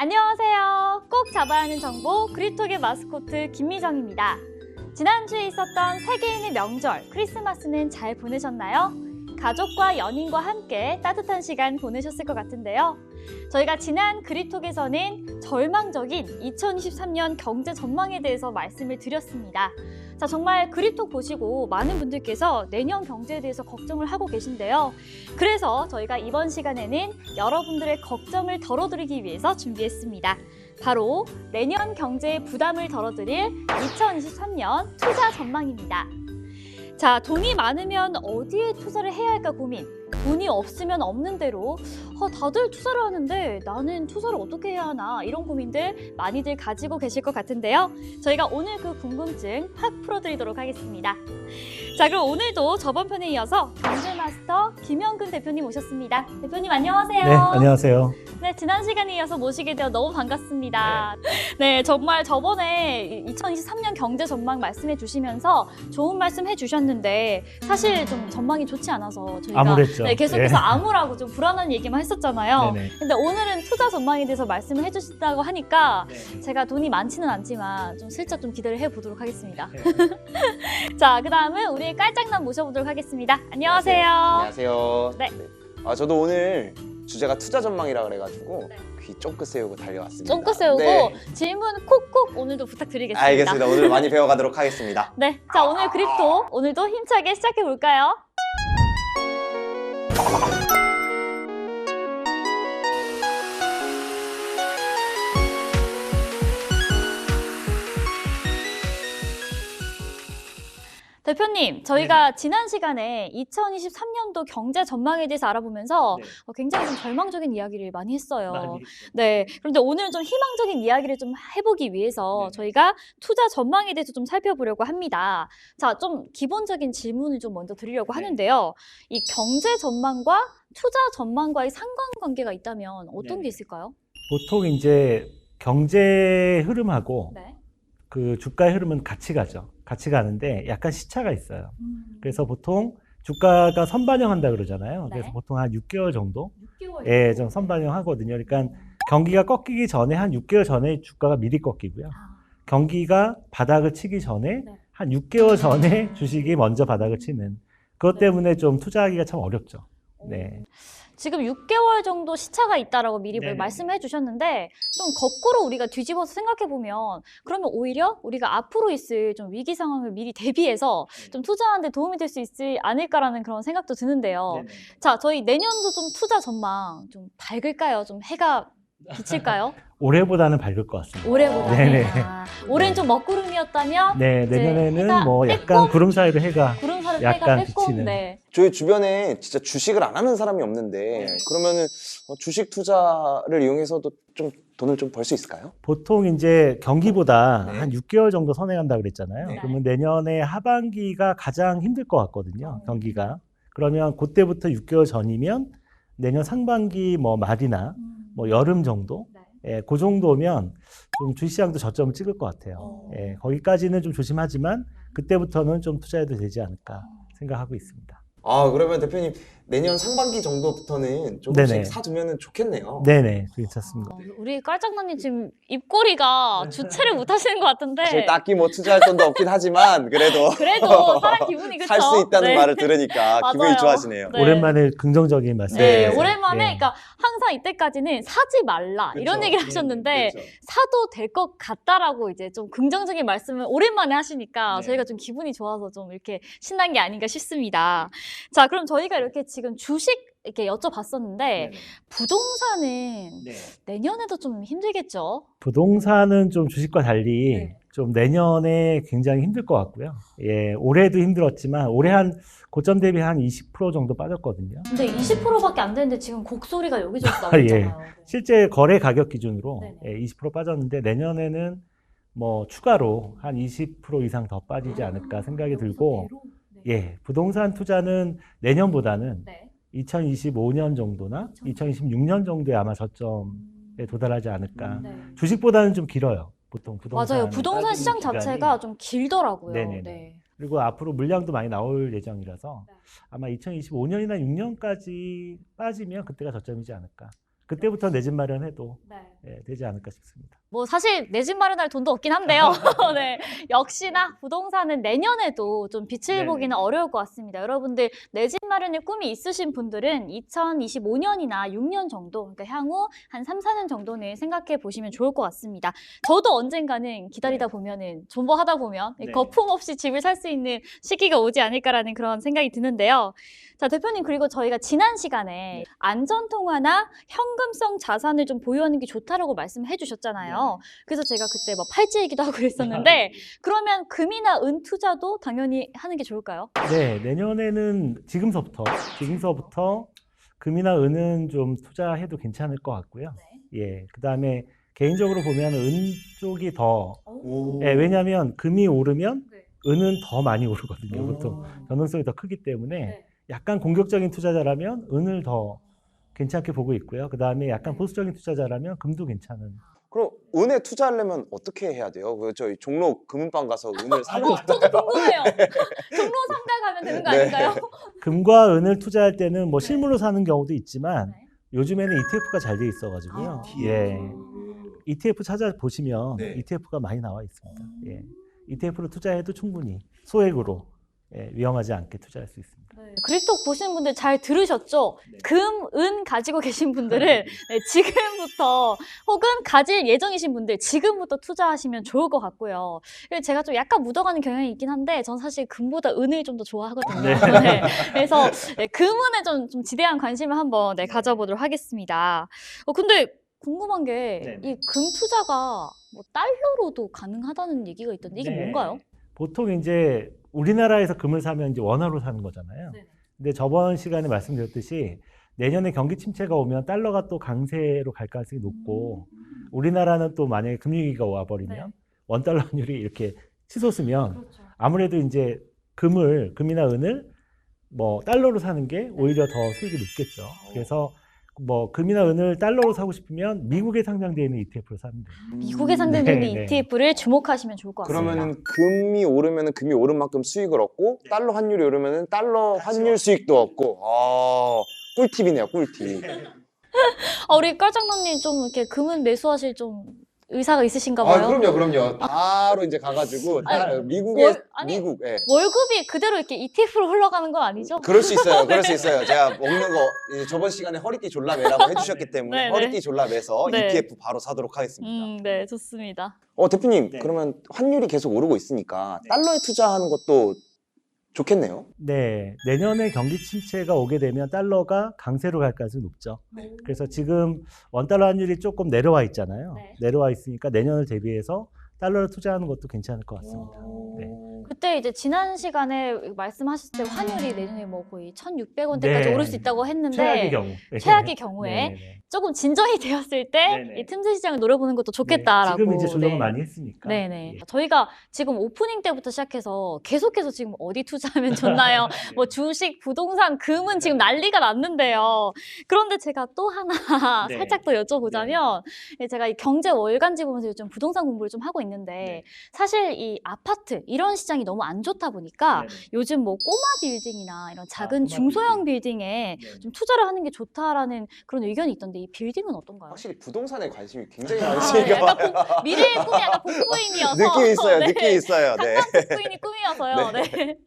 안녕하세요. 꼭 잡아야 하는 정보 그립톡의 마스코트 김미정입니다. 지난주에 있었던 세계인의 명절 크리스마스는 잘 보내셨나요? 가족과 연인과 함께 따뜻한 시간 보내셨을 것 같은데요. 저희가 지난 그립톡에서는 절망적인 2023년 경제 전망에 대해서 말씀을 드렸습니다. 자, 정말 그립톡 보시고 많은 분들께서 내년 경제에 대해서 걱정을 하고 계신데요. 그래서 저희가 이번 시간에는 여러분들의 걱정을 덜어드리기 위해서 준비했습니다. 바로 내년 경제의 부담을 덜어드릴 2023년 투자 전망입니다. 자, 돈이 많으면 어디에 투자를 해야 할까 고민. 돈이 없으면 없는 대로 다들 투자를 하는데 나는 투자를 어떻게 해야 하나 이런 고민들 많이들 가지고 계실 것 같은데요. 저희가 오늘 그 궁금증 확 풀어드리도록 하겠습니다. 자, 그럼 오늘도 저번 편에 이어서 경제마스터 김영근 대표님 오셨습니다. 대표님 안녕하세요. 네, 안녕하세요. 네, 지난 시간에 이어서 모시게 되어 너무 반갑습니다. 네, 정말 저번에 2023년 경제 전망 말씀해 주시면서 좋은 말씀 해 주셨는데 사실 좀 전망이 좋지 않아서 저희가 암울했죠. 네, 계속해서 암울하고 좀 불안한 얘기만 했었잖아요. 네네. 근데 오늘은 투자 전망에 대해서 말씀을 해주신다고 하니까 네. 제가 돈이 많지는 않지만 좀 슬쩍 좀 기대를 해보도록 하겠습니다. 네. 자, 그 다음은 우리의 깔짝남 모셔보도록 하겠습니다. 안녕하세요. 안녕하세요. 네. 저도 오늘 주제가 투자 전망이라 그래가지고 네. 귀 쫑긋 세우고 달려왔습니다. 쫑긋 세우고 네. 질문 콕콕 오늘도 부탁드리겠습니다. 알겠습니다. 오늘 많이 배워가도록 하겠습니다. 네, 자, 오늘 그립톡 오늘도 힘차게 시작해볼까요? 대표님, 저희가 지난 시간에 2023년도 경제 전망에 대해서 알아보면서 네. 굉장히 좀 절망적인 이야기를 많이 했어요. 많이 네, 그런데 오늘은 좀 희망적인 이야기를 좀 해보기 위해서 네. 저희가 투자 전망에 대해서 좀 살펴보려고 합니다. 자, 좀 기본적인 질문을 좀 먼저 드리려고 네. 하는데요. 이 경제 전망과 투자 전망과의 상관관계가 있다면 어떤 네. 게 있을까요? 보통 이제 경제 흐름하고 네. 그 주가의 흐름은 같이 가죠. 같이 가는데 약간 시차가 있어요. 그래서 보통 주가가 선반영한다 그러잖아요. 네. 그래서 보통 한 6개월 정도에 6개월 좀 선반영하거든요. 그러니까 경기가 꺾이기 전에 한 6개월 전에 주가가 미리 꺾이고요. 경기가 바닥을 치기 전에 네. 한 6개월 전에 주식이 먼저 바닥을 치는 그것 때문에 좀 투자하기가 참 어렵죠. 네. 지금 6개월 정도 시차가 있다라고 미리 네네. 말씀해 주셨는데 좀 거꾸로 우리가 뒤집어서 생각해 보면 그러면 오히려 우리가 앞으로 있을 좀 위기 상황을 미리 대비해서 좀 투자하는 데 도움이 될 수 있지 않을까라는 그런 생각도 드는데요. 자, 저희 내년도 좀 투자 전망 좀 밝을까요? 좀 해가 비칠까요? 올해보다는 밝을 것 같습니다. 올해보다는. 네네. 올해는 좀 먹구름이었다면 네, 이제 내년에는 해가 뭐 뺏고 약간 구름 사이로 해가 구름사를 약간 해가 뺏고 비치는. 네. 저희 주변에 진짜 주식을 안 하는 사람이 없는데 그러면은 주식 투자를 이용해서도 좀 돈을 좀 벌 수 있을까요? 보통 이제 경기보다 네. 한 6개월 정도 선행한다 그랬잖아요. 네. 그러면 내년에 하반기가 가장 힘들 것 같거든요. 경기가. 그러면 그때부터 6개월 전이면 내년 상반기 뭐 말이나 뭐 여름 정도, 네. 그 정도면 좀 주식시장도 저점을 찍을 것 같아요. 거기까지는 좀 조심하지만 그때부터는 좀 투자해도 되지 않을까 생각하고 있습니다. 그러면 대표님 내년 상반기 정도부터는 조금씩 네네. 사두면 좋겠네요. 네네, 괜찮습니다. 우리 깔짝남님 지금 입꼬리가 주체를 못 하시는 것 같은데 사실 딱히 뭐 투자할 돈도 없긴 하지만 그래도 사람 기분이 그쵸? 살 수 있다는 네. 말을 들으니까 기분이 맞아요. 좋아지네요. 네. 오랜만에 긍정적인 말씀. 네, 네. 오랜만에 예. 그러니까 항상 이때까지는 사지 말라 이런 그쵸. 얘기를 하셨는데 그렇죠. 사도 될 것 같다라고 이제 좀 긍정적인 말씀을 오랜만에 하시니까 네. 저희가 좀 기분이 좋아서 좀 이렇게 신난 게 아닌가 싶습니다. 자, 그럼 저희가 이렇게 지금 주식 이렇게 여쭤봤었는데 부동산은 내년에도 좀 힘들겠죠? 부동산은 좀 주식과 달리 네. 좀 내년에 굉장히 힘들 것 같고요. 예, 올해도 힘들었지만 올해 한 고점 대비 한 20% 정도 빠졌거든요. 근데 20%밖에 안 되는데 지금 곡소리가 여기저기 나오고 예. 있잖아요. 실제 거래 가격 기준으로 네네. 예, 20% 빠졌는데 내년에는 뭐 추가로 한 20% 이상 더 빠지지 않을까 생각이 들고, 예, 부동산 투자는 내년보다는 네. 2025년 정도나 2026년 정도에 아마 저점에 도달하지 않을까. 네. 주식보다는 좀 길어요. 보통 부동산. 맞아요. 부동산 시장 자체가 좀 길더라고요. 네네네. 네. 그리고 앞으로 물량도 많이 나올 예정이라서 네. 아마 2025년이나 6년까지 빠지면 그때가 저점이지 않을까. 그때부터 내 집 마련해도 네. 예, 되지 않을까 싶습니다. 뭐 사실 내 집 마련할 돈도 없긴 한데요. 네. 역시나 부동산은 내년에도 좀 빛을 네네. 보기는 어려울 것 같습니다. 여러분들 내 집 마련의 꿈이 있으신 분들은 2025년이나 6년 정도, 그러니까 향후 한 3, 4년 정도는 생각해 보시면 좋을 것 같습니다. 저도 언젠가는 기다리다 보면은 존버하다 보면 네. 거품 없이 집을 살 수 있는 시기가 오지 않을까라는 그런 생각이 드는데요. 자, 대표님, 그리고 저희가 지난 시간에 안전통화나 현금성 자산을 좀 보유하는 게 좋다라고 말씀해 주셨잖아요. 그래서 제가 그때 뭐 팔찌 얘기도 하고 그랬었는데 그러면 금이나 은 투자도 당연히 하는 게 좋을까요? 네, 내년에는 지금서부터 금이나 은은 좀 투자해도 괜찮을 것 같고요. 예, 그다음에 개인적으로 보면 은 쪽이 더 예, 왜냐하면 금이 오르면 은은 더 많이 오르거든요. 보통 변동성이 더 크기 때문에 약간 공격적인 투자자라면 은을 더 괜찮게 보고 있고요. 그다음에 약간 보수적인 투자자라면 금도 괜찮은. 그럼 은에 투자하려면 어떻게 해야 돼요? 그 저희 종로 금은방 가서 은을 사는 거예요? 저도 궁금해요. 종로 3가 가면 되는 거 네. 아닌가요? 금과 은을 투자할 때는 뭐 실물로 사는 경우도 있지만 네. 요즘에는 ETF가 잘 돼 있어가지고요. 예, ETF 찾아보시면 네. ETF가 많이 나와 있습니다. 예, ETF로 투자해도 충분히 소액으로 예, 위험하지 않게 투자할 수 있습니다. 그립톡 보시는 분들 잘 들으셨죠? 금, 은 가지고 계신 분들은 네, 지금부터 혹은 가질 예정이신 분들 지금부터 투자하시면 좋을 것 같고요. 그리고 제가 좀 약간 묻어가는 경향이 있긴 한데 전 사실 금보다 은을 좀 더 좋아하거든요. 네. 네. 그래서 금은에 좀 지대한 관심을 한번 가져보도록 하겠습니다. 근데 궁금한 게 이 금 투자가 뭐 달러로도 가능하다는 얘기가 있던데 이게 네. 뭔가요? 보통 이제 우리나라에서 금을 사면 이제 원화로 사는 거잖아요. 네네. 근데 저번 시간에 말씀드렸듯이 내년에 경기 침체가 오면 달러가 또 강세로 갈 가능성이 높고 우리나라는 또 만약에 금융위기가 와버리면 네. 원달러 환율이 이렇게 치솟으면 그렇죠. 아무래도 이제 금이나 은을 뭐 달러로 사는 게 오히려 더 수익이 높겠죠. 그래서 뭐 금이나 은을 달러로 사고 싶으면 미국에 상장되어 있는 ETF로 사면 돼요. 미국에 상장되는 네, 네. ETF를 주목하시면 좋을 것 같습니다. 그러면은 금이 오르면은 금이 오른 만큼 수익을 얻고 달러 환율이 오르면은 달러 환율 수익도 얻고 꿀팁이네요, 꿀팁. 우리 깔장남님 좀 이렇게 금은 매수하실 좀 의사가 있으신가 봐요. 그럼요. 바로 이제 가가지고 아니, 미국에 아니, 미국 예. 월급이 그대로 이렇게 ETF로 흘러가는 건 아니죠? 그럴 수 있어요. 제가 먹는 거 이제 저번 시간에 허리띠 졸라매라고 해주셨기 때문에 네, 네. 허리띠 졸라매서 네. ETF 바로 사도록 하겠습니다. 네, 좋습니다. 대표님, 네. 그러면 환율이 계속 오르고 있으니까 달러에 투자하는 것도 좋겠네요. 네, 내년에 경기 침체가 오게 되면 달러가 강세로 갈 가능성이 높죠. 그래서 지금 원달러 환율이 조금 내려와 있잖아요. 네. 내려와 있으니까 내년을 대비해서 달러를 투자하는 것도 괜찮을 것 같습니다. 네. 그때 이제 지난 시간에 말씀하셨을 때 환율이 내년에 뭐 거의 1,600원대까지 네. 오를 수 있다고 했는데 최악의 경우. 최악의 경우에 네. 조금 진정이 되었을 때 네네. 이 틈새 시장을 노려보는 것도 좋겠다라고. 지금 이제 조정을 네. 많이 했으니까. 네네. 예. 저희가 지금 오프닝 때부터 시작해서 계속해서 지금 어디 투자하면 좋나요? 뭐 주식, 부동산, 금은 지금 난리가 났는데요. 그런데 제가 또 하나 네. 살짝 더 여쭤보자면 제가 이 경제 월간지 보면서 요즘 부동산 공부를 좀 하고 있는데 네. 사실 이 아파트 이런 시장이 너무 안 좋다 보니까 네네. 요즘 뭐 꼬마 빌딩이나 이런 작은 꼬마 중소형 빌딩에 네. 좀 투자를 하는 게 좋다라는 그런 의견이 있던데 이 빌딩은 어떤가요? 확실히 부동산에 관심이 굉장히 네, 많으시니까 약간 미래의 꿈이 약간 복부인이어서 느낌 있어요. 네. 느낌 있어요. 네. 강남 복부인이 꿈이어서요. 네.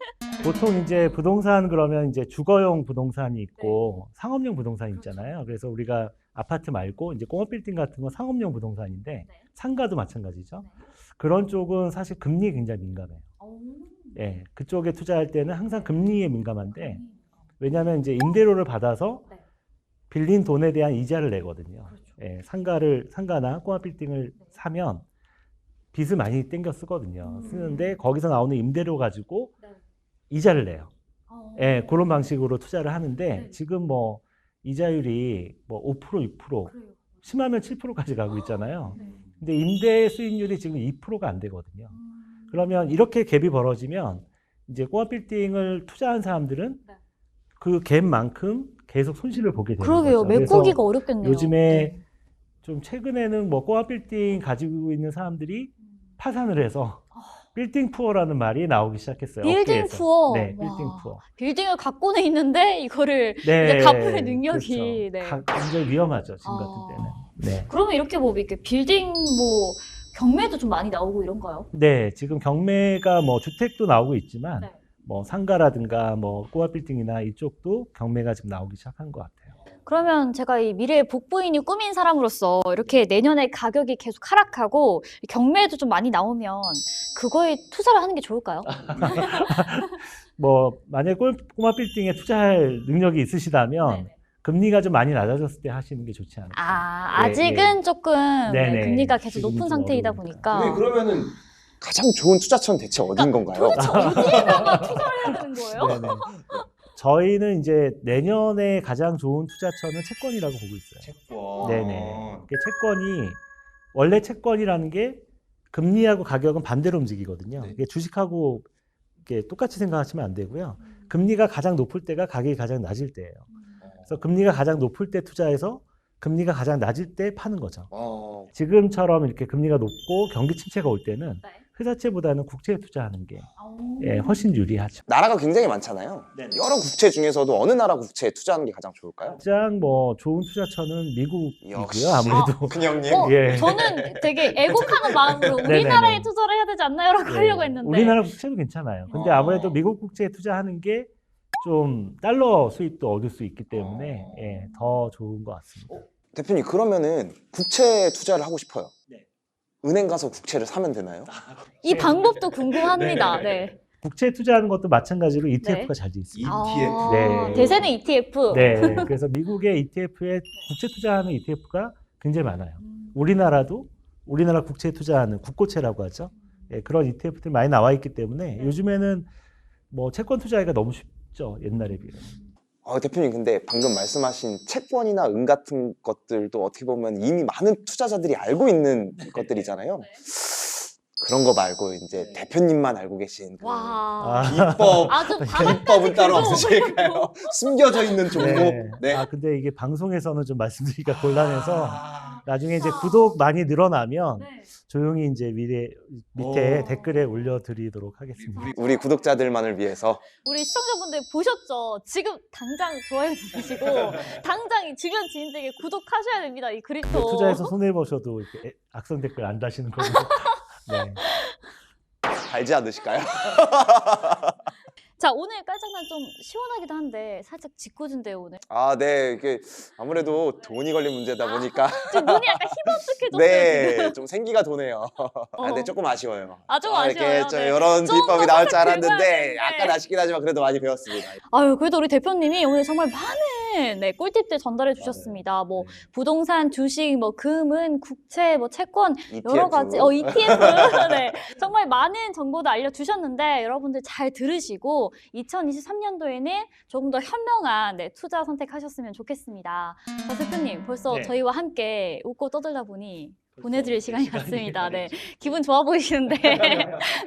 보통 이제 부동산 그러면 이제 주거용 부동산이 있고 상업용 부동산이 있잖아요. 그래서 우리가 아파트 말고 이제 공업 빌딩 같은 건 상업용 부동산인데 네. 상가도 마찬가지죠. 네. 그런 쪽은 사실 금리에 굉장히 민감해요. 예, 그쪽에 투자할 때는 항상 금리에 민감한데 왜냐하면 이제 임대료를 받아서 네. 빌린 돈에 대한 이자를 내거든요. 그렇죠. 예, 상가나 꼬마 빌딩을 사면 빚을 많이 땡겨 쓰거든요. 쓰는데 거기서 나오는 임대료 가지고 네. 이자를 내요. 예, 네. 그런 방식으로 투자를 하는데 네. 지금 뭐 이자율이 뭐 5%, 6%, 그래요. 심하면 7%까지 가고 있잖아요. 네. 근데 임대 수익률이 지금 2%가 안 되거든요. 그러면 이렇게 갭이 벌어지면 이제 꼬마 빌딩을 투자한 사람들은 네. 그 갭만큼 계속 손실을 보게 되는 그러게요. 거죠. 그래서 메꾸기가 어렵겠네요. 요즘에 네. 좀 최근에는 뭐 꼬마 빌딩 가지고 있는 사람들이 파산을 해서 빌딩 푸어라는 말이 나오기 시작했어요. 빌딩 업계에서. 푸어. 네, 와. 빌딩 푸어. 빌딩을 갖고는 있는데 이거를 네, 이제 갚을 능력이. 그렇죠. 네. 굉장히 위험하죠, 지금 아. 같은 때는. 네. 그러면 이렇게 뭐 이렇게 빌딩 뭐 경매도 좀 많이 나오고 이런가요? 네, 지금 경매가 뭐 주택도 나오고 있지만 네. 뭐 상가라든가 뭐 꼬마 빌딩이나 이쪽도 경매가 지금 나오기 시작한 것 같아요. 그러면 제가 이 미래의 복부인이 꾸민 사람으로서 이렇게 내년에 가격이 계속 하락하고 경매도 좀 많이 나오면 그거에 투자를 하는 게 좋을까요? 뭐 만약에 꼬마 빌딩에 투자할 능력이 있으시다면 네네. 금리가 좀 많이 낮아졌을 때 하시는 게 좋지 않을까. 아, 예, 아직은 조금 네, 네네. 금리가 계속 지금은 높은 좀 상태이다 어려우니까. 보니까. 그러면은 가장 좋은 투자처는 대체 어딘 건가요? 도대체 어디에다가 투자를 해야 되는 거예요? 네네. 저희는 이제 내년에 가장 좋은 투자처는 채권이라고 보고 있어요. 채권. 네네. 이게 채권이 원래 채권이라는 게 금리하고 가격은 반대로 움직이거든요. 네. 이게 주식하고 이게 똑같이 생각하시면 안 되고요. 금리가 가장 높을 때가 가격이 가장 낮을 때예요. 그래서 금리가 가장 높을 때 투자해서 금리가 가장 낮을 때 파는 거죠. 지금처럼 이렇게 금리가 높고 경기 침체가 올 때는 네. 회사채보다는 국채에 투자하는 게 아우. 예, 훨씬 유리하죠. 나라가 굉장히 많잖아요. 네네. 여러 국채 중에서도 어느 나라 국채에 투자하는 게 가장 좋을까요? 가장 뭐 좋은 투자처는 미국이고요. 역시. 아무래도 큰형님. 예. 저는 되게 애국하는 마음으로 네네네. 우리나라에 투자를 해야 되지 않나요라고 예, 하려고 했는데. 우리나라 국채도 괜찮아요. 근데 아무래도 미국 국채에 투자하는 게 좀 달러 수입도 얻을 수 있기 때문에 예, 더 좋은 것 같습니다. 대표님 그러면은 국채 투자를 하고 싶어요. 네. 은행 가서 국채를 사면 되나요? 이 방법도 궁금합니다. 네. 네. 국채 투자하는 것도 마찬가지로 ETF가 잘 돼 있습니다. 아, 네. 대세는 ETF. 네, 그래서 미국의 ETF에 국채 투자하는 ETF가 굉장히 많아요. 우리나라도 우리나라 국채에 투자하는 국고채라고 하죠. 예, 그런 ETF들이 많이 나와 있기 때문에 요즘에는 뭐 채권 투자하기가 너무 쉽죠. 옛날에 비해. 대표님 근데 방금 말씀하신 채권이나 은 같은 것들도 어떻게 보면 이미 많은 투자자들이 알고 있는 것들이잖아요. 그런 거 말고 이제 대표님만 알고 계신 그 와. 비법, 아주 비법은 따로 없으실까요? 숨겨져 있는 종목. 네. 아, 근데 이게 방송에서는 좀 말씀드리기가 곤란해서 나중에 이제 구독 많이 늘어나면 네. 조용히 이제 밑에 댓글에 올려드리도록 하겠습니다. 우리 구독자들만을 위해서. 우리 시청자분들 보셨죠? 지금 당장 좋아요 누르시고 당장 이 주변 지인들에게 구독하셔야 됩니다. 이 그립토. 투자해서 손해 보셔도 이렇게 악성 댓글 안 다시는 거고. 네. 달지 않으실까요? 자, 오늘 깔짝난 좀 시원하기도 한데 살짝 짓궂은데요 오늘. 네. 이게 아무래도 돈이 걸린 문제다 보니까. 지금 눈이 약간 희번뜩해졌어요. 네, 지금. 좀 생기가 도네요. 근데 조금 아쉬워요. 좀 이렇게 아쉬워요. 좀 네. 이런 좀 비법이 더 나올 줄 살짝 알았는데 긁어야 되는데. 약간 아쉽긴 하지만 그래도 많이 배웠습니다. 아유, 그래도 우리 대표님이 오늘 정말 많은 꿀팁들 전달해 주셨습니다. 뭐 부동산, 주식, 뭐 금은, 국채, 뭐 채권 여러 가지 ETF 네. 정말 많은 정보도 알려주셨는데 여러분들 잘 들으시고 2023년도에는 조금 더 현명한 투자 선택하셨으면 좋겠습니다. 자, 대표님 벌써 네. 저희와 함께 웃고 떠들다 보니 보내드릴 시간이 왔습니다. 네. 기분 좋아 보이시는데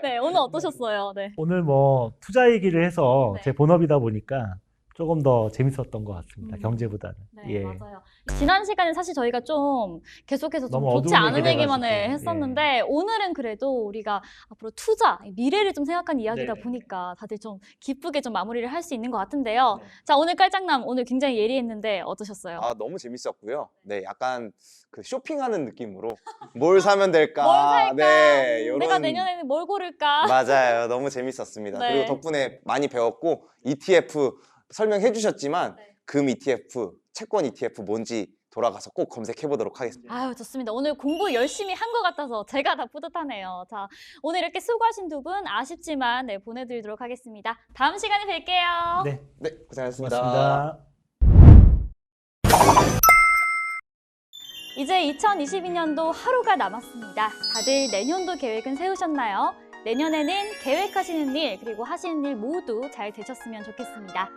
네, 오늘 어떠셨어요? 네. 오늘 뭐 투자 얘기를 해서 네. 제 본업이다 보니까 조금 더 재밌었던 것 같습니다. 경제보다는. 네, 예. 맞아요. 지난 시간에 사실 저희가 좀 계속해서 좀 너무 좋지 어두운 않은 얘기를 얘기만 해가지고, 했었는데 오늘은 그래도 우리가 앞으로 투자, 미래를 좀 생각한 이야기다 네네. 보니까 다들 좀 기쁘게 좀 마무리를 할 수 있는 것 같은데요. 네. 자, 오늘 깔짝남 오늘 굉장히 예리했는데 어떠셨어요? 너무 재밌었고요. 네, 약간 그 쇼핑하는 느낌으로 뭘 사면 될까? 뭘 살까? 네, 요런... 내가 내년에는 뭘 고를까? 맞아요. 너무 재밌었습니다. 네. 그리고 덕분에 많이 배웠고 ETF 설명해 주셨지만 네. 금 ETF, 채권 ETF 뭔지 돌아가서 꼭 검색해 보도록 하겠습니다. 아유, 좋습니다. 오늘 공부 열심히 한 것 같아서 제가 다 뿌듯하네요. 자, 오늘 이렇게 수고하신 두 분 아쉽지만 보내드리도록 하겠습니다. 다음 시간에 뵐게요. 네, 네, 고생하셨습니다. 고맙습니다. 이제 2022년도 하루가 남았습니다. 다들 내년도 계획은 세우셨나요? 내년에는 계획하시는 일 그리고 하시는 일 모두 잘 되셨으면 좋겠습니다.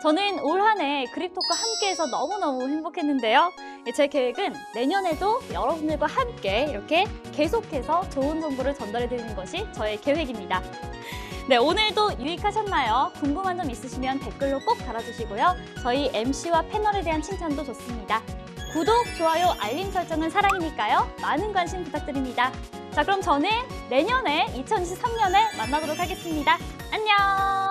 저는 올 한 해 그립톡과 함께해서 너무너무 행복했는데요. 제 계획은 내년에도 여러분들과 함께 이렇게 계속해서 좋은 정보를 전달해드리는 것이 저의 계획입니다. 네, 오늘도 유익하셨나요? 궁금한 점 있으시면 댓글로 꼭 달아주시고요. 저희 MC와 패널에 대한 칭찬도 좋습니다. 구독, 좋아요, 알림 설정은 사랑이니까요. 많은 관심 부탁드립니다. 자, 그럼 저는 내년에 2023년에 만나도록 하겠습니다. 안녕!